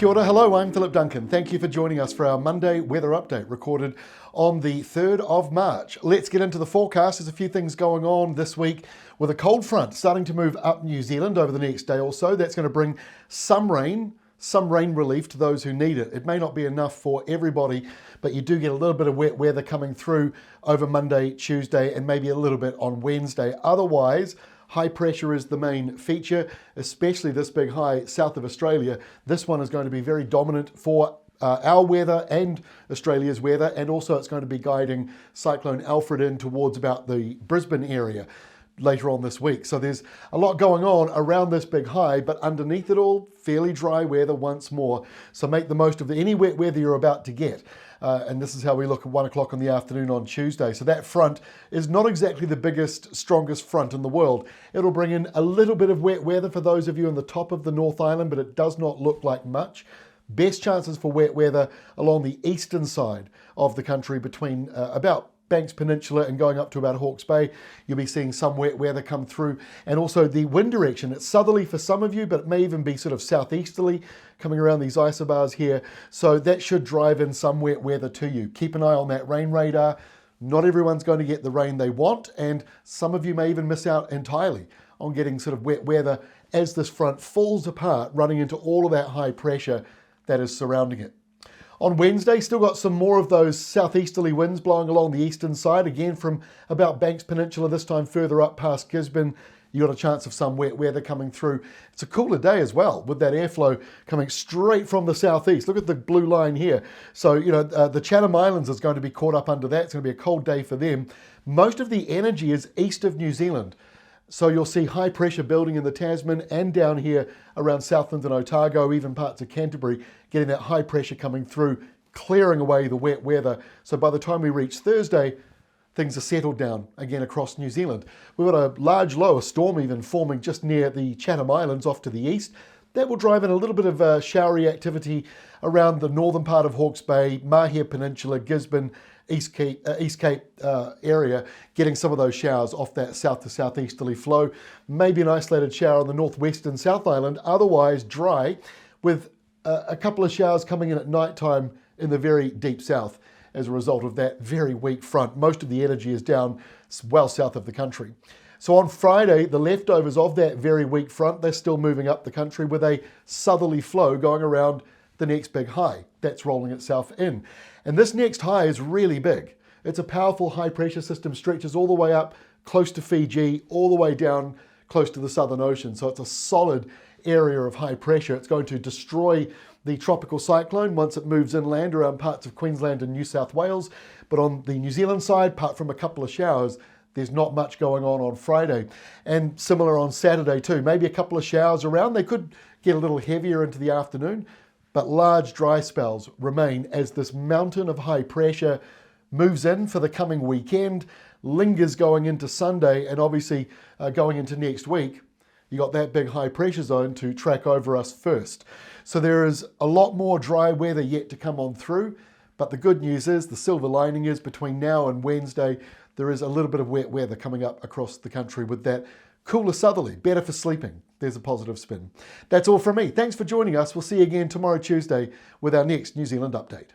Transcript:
Kia ora, hello, I'm Philip Duncan. Thank you for joining us for our Monday weather update recorded on the 3rd of March. Let's get into the forecast. There's a few things going on this week with a cold front starting to move up New Zealand over the next day or so. That's going to bring some rain relief to those who need it. It may not be enough for everybody, but you do get a little bit of wet weather coming through over Monday, Tuesday, and maybe a little bit on Wednesday. Otherwise, high pressure is the main feature, especially this big high south of Australia. This one is going to be very dominant for our weather and Australia's weather, and also it's going to be guiding Cyclone Alfred in towards about the Brisbane area later on this week. So there's a lot going on around this big high, but underneath it all, fairly dry weather once more. So make the most of any wet weather you're about to get. And this is how we look at 1 o'clock in the afternoon on Tuesday. So that front is not exactly the biggest, strongest front in the world. It'll bring in a little bit of wet weather for those of you on the top of the North Island, but it does not look like much. Best chances for wet weather along the eastern side of the country between about Banks Peninsula and going up to about Hawke's Bay. You'll be seeing some wet weather come through, and also the wind direction. It's southerly for some of you, but it may even be sort of southeasterly coming around these isobars here. So that should drive in some wet weather to you. Keep an eye on that rain radar. Not everyone's going to get the rain they want, and some of you may even miss out entirely on getting sort of wet weather as this front falls apart, running into all of that high pressure that is surrounding it. On Wednesday, still got some more of those southeasterly winds blowing along the eastern side, again from about Banks Peninsula, this time further up past Gisborne. You got a chance of some wet weather coming through. It's a cooler day as well, with that airflow coming straight from the southeast. Look at the blue line here. So, the Chatham Islands is going to be caught up under that. It's going to be a cold day for them. Most of the energy is east of New Zealand. So you'll see high pressure building in the Tasman and down here around Southland and Otago, even parts of Canterbury, getting that high pressure coming through, clearing away the wet weather. So by the time we reach Thursday, things are settled down again across New Zealand. We've got a large low, a storm even forming just near the Chatham Islands off to the east. That will drive in a little bit of showery activity around the northern part of Hawke's Bay, Mahia Peninsula, Gisborne, East Cape area, getting some of those showers off that south to southeasterly flow. Maybe an isolated shower on the northwestern South Island, otherwise dry, with a couple of showers coming in at night time in the very deep south as a result of that very weak front. Most of the energy is down well south of the country. So on Friday, the leftovers of that very weak front, they're still moving up the country with a southerly flow going around the next big high that's rolling itself in. And this next high is really big. It's a powerful high pressure system, stretches all the way up close to Fiji, all the way down close to the Southern Ocean. So it's a solid area of high pressure. It's going to destroy the tropical cyclone once it moves inland around parts of Queensland and New South Wales. But on the New Zealand side, apart from a couple of showers, there's not much going on Friday. And similar on Saturday too. Maybe a couple of showers around. They could get a little heavier into the afternoon, but large dry spells remain as this mountain of high pressure moves in for the coming weekend, lingers going into Sunday, and obviously going into next week. You got that big high pressure zone to track over us first. So there is a lot more dry weather yet to come on through, but the good news is, the silver lining is, between now and Wednesday, there is a little bit of wet weather coming up across the country with that cooler southerly, better for sleeping. There's a positive spin. That's all from me. Thanks for joining us. We'll see you again tomorrow, Tuesday, with our next New Zealand update.